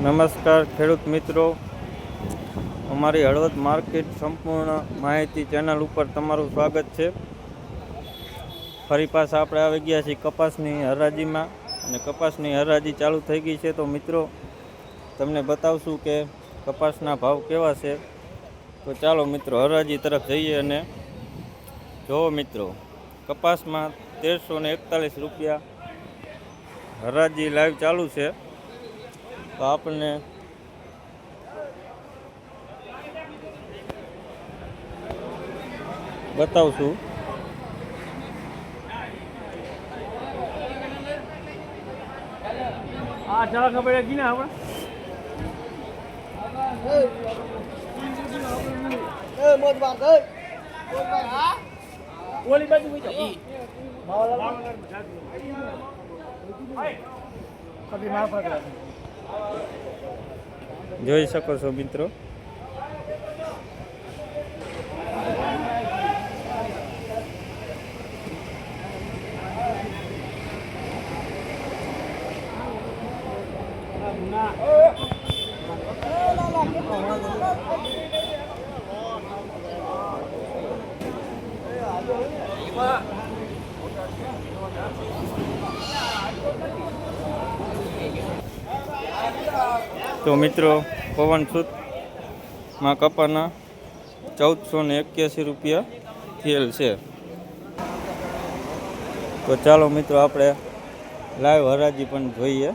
નમસ્કાર ખેડૂત મિત્રો, અમારી હળવદ માર્કેટ સંપૂર્ણ માહિતી ચેનલ ઉપર તમારું સ્વાગત છે। ફરી પાછા આપણે આવી ગયા છીએ કપાસની હરાજીમાં અને કપાસની હરાજી ચાલુ થઈ ગઈ છે। તો મિત્રો તમને બતાવશું કે કપાસના ભાવ કેવા છે। તો ચાલો મિત્રો હરાજી તરફ જઈએ અને જોવો મિત્રો, કપાસમાં 1341 રૂપિયા હરાજી લાઈવ ચાલુ છે। તો આપણને બતાવશું। ખબર કી ના જોઈ શકો છો મિત્રો। તો મિત્રો પવન સૂતમાં કપાના 1481 રૂપિયા થયેલ છે। તો ચાલો મિત્રો આપણે લાઈવ હરાજી પણ જોઈએ।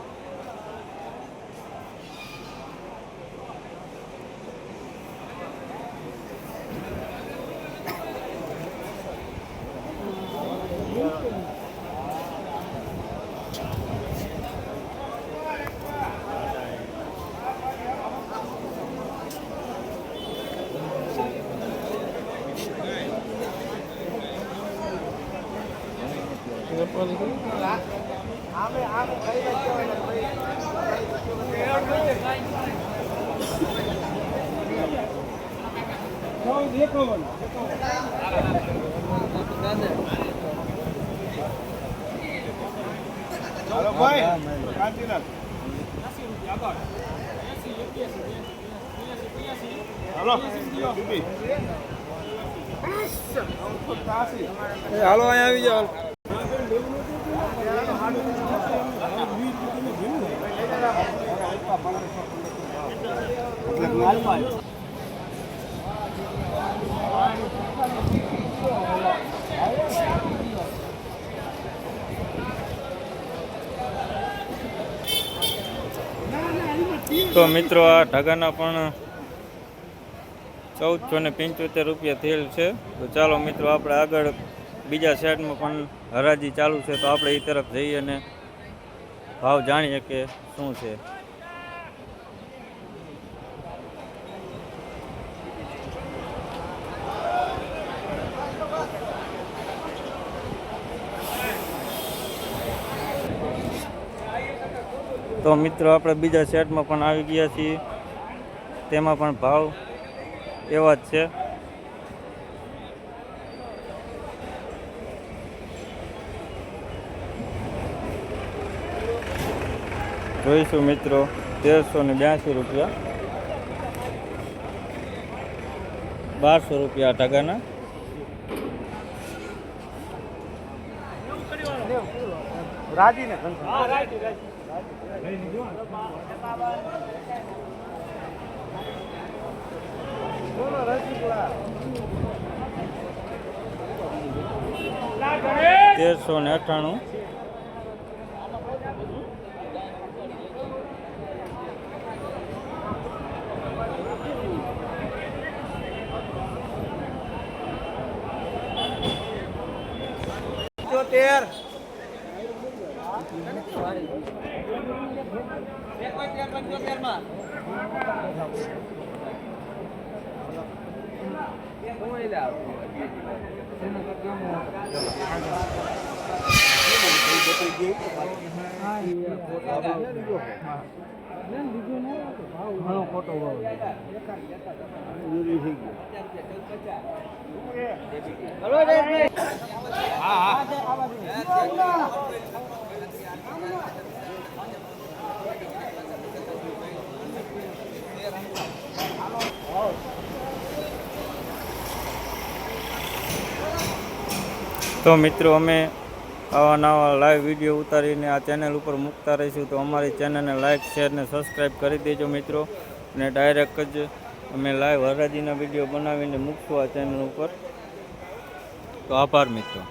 હાલો અહીંયા આવી જાઓ। તો મિત્રો આ ઢગાના પણ 1475 રૂપિયા થયેલ છે। તો ચાલો મિત્રો આપણે આગળ બીજા સાઈડમાં પણ હરાજી ચાલુ છે, તો આપણે એ તરફ જઈએ અને ભાવ જાણીએ કે શું છે। તો મિત્રો આપણે બીજા સેટમાં પણ આવી ગયા છીએ, તેમાં પણ ભાવ એવા જ છે। જોઈશું મિત્રો 1382 રૂપિયા, 1200 રૂપિયા ઢગાના, રાજી ને 1398 તો મિત્રો અમે આવા નવા લાઈવ વિડીયો ઉતારીને આ ચેનલ ઉપર મૂકતા રહીશું. તો અમારી ચેનલને લાઇક શેર ને સબસ્ક્રાઈબ કરી દેજો મિત્રો. અને ડાયરેક્ટ જ અમે લાઈવ હરાજીના વિડીયો બનાવીને મૂકશું આ ચેનલ ઉપર. તો આભાર મિત્રો.